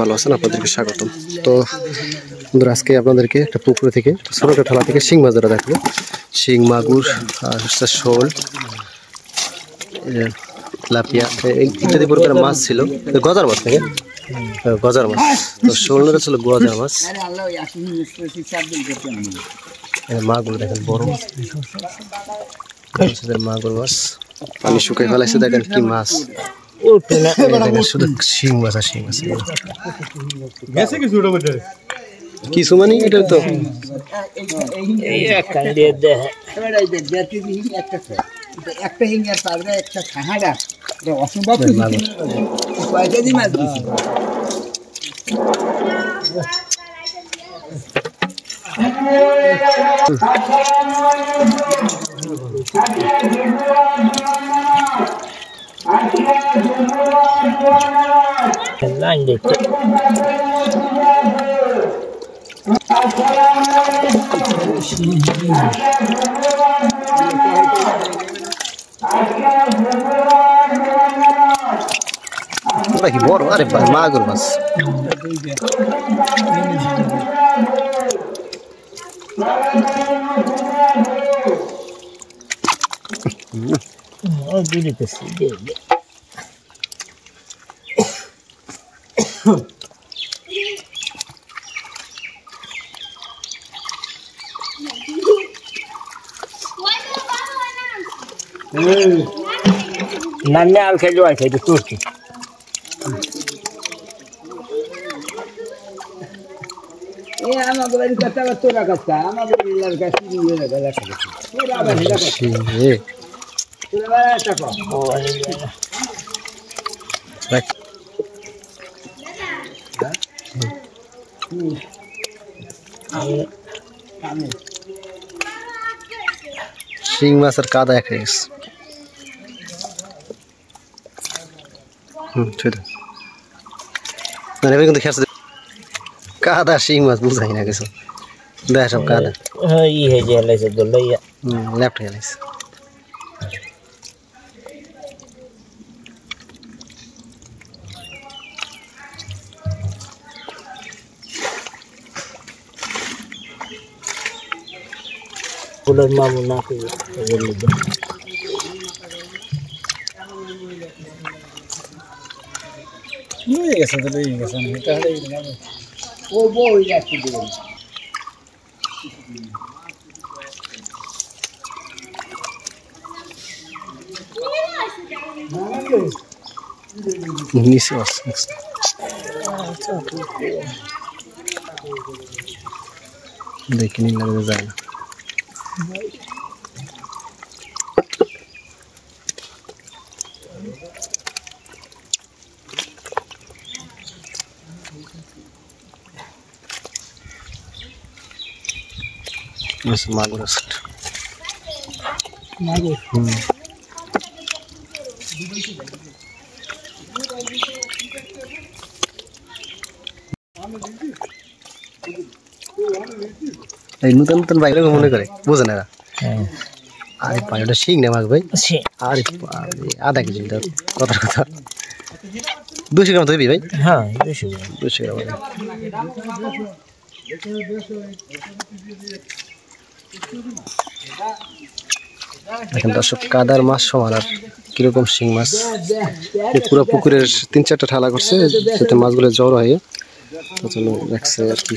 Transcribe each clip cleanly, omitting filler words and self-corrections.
ভালো আছেন, আপনাদেরকে স্বাগতম। তো বন্ধুরা, আজকে আপনাদেরকে একটা পুকুর থেকে ছোট একটা থালা থেকে শিং মাছ ধরা দেখবো। শিং, মাগুর, আর হচ্ছে শোল, লাপিয়া ইত্যাদি প্রকারের মাছ ছিল। গজার মাছ থেকে গজার মাছ, তো শোলটা ছিল গজার মাছ। মাগুর দেখেন বড় মাগুর মাছ, পানি শুকিয়ে ফেলাইছে। দেখেন কি মাছ, শুধু শিং মাছ আর শিং মাছ। কিছু মানে এটা তো একটা হিঙ্গার পাবনা একটা খাহাড়া অসম্ভব কয়টা দিন মাছ দিয়েছি। কি বড়, আরে মাগুর মাছ। নান্নে আল খাইলো আর খাইলো তুর্কি আমাকে বাড়ি কথা তোরা কথা আমাকে কাছে শিং মাছ আর কাদা এক গেছে। কিন্তু খেয়ে কাদা শিং মাছ বুঝাই না কিছু, দেখ সব কাদা লেফট হয়ে গেছে। মামু না ও বই যাচ্ছি দেখিনি লাগবে যায় না। মাগুর আছে, মাগুর এই নতুন নতুন বাইরে মনে করে বোঝে না। আরে পানিটা শিং না মাছ ভাই, আরে আধা কেজি কথার কথা 200 গ্রাম ধরবি ভাই। হ্যাঁ 200 গ্রাম। দেখেন দর্শক, কাদার মাছ সমান আর কিরকম শিং মাছ। পুরো পুকুরের 3-4টা ঠালা করছে যাতে মাছগুলো জ্বর হয়, রাখছে আর কি।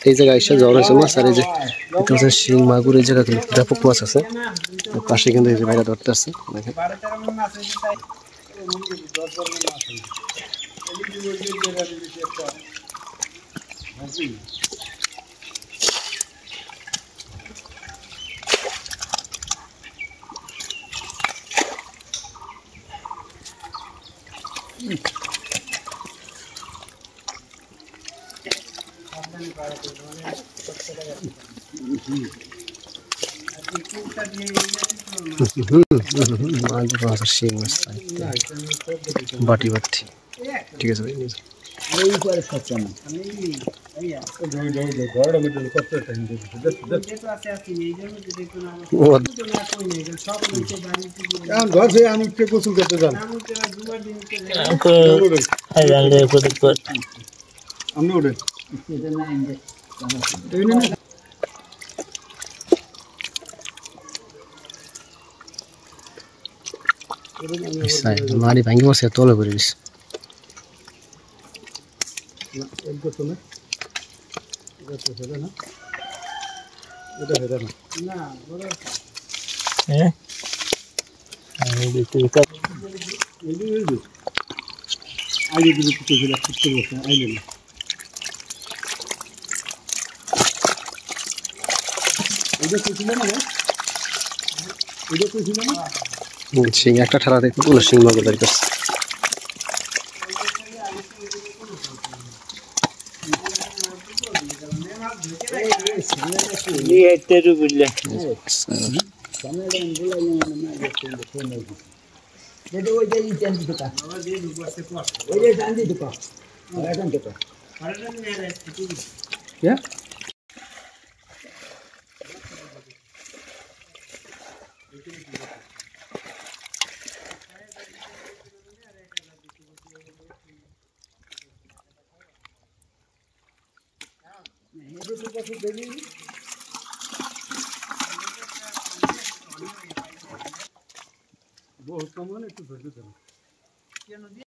এই জায়গায় এসে জ্বর হয়েছে মাছ। আর এই যে শিং, মাগুর, এই জায়গা কিন্তু ব্যাপক মাছ আছে। পাশে কিন্তু এই যে ভাইরা ধরতে আসছে দেখেন। শিং মাছ বাটি বাটি, ঠিক আছে ভাই। ঘর থেকে আমি গোসল করতে যান আপনি ওঠেন মারি ভাঙ্গি বসে তলে করে দিস শিং একটা ঠেলা দেখতে পুরো শিং মাগুর বের করছে बहुत कम है ना, एक तो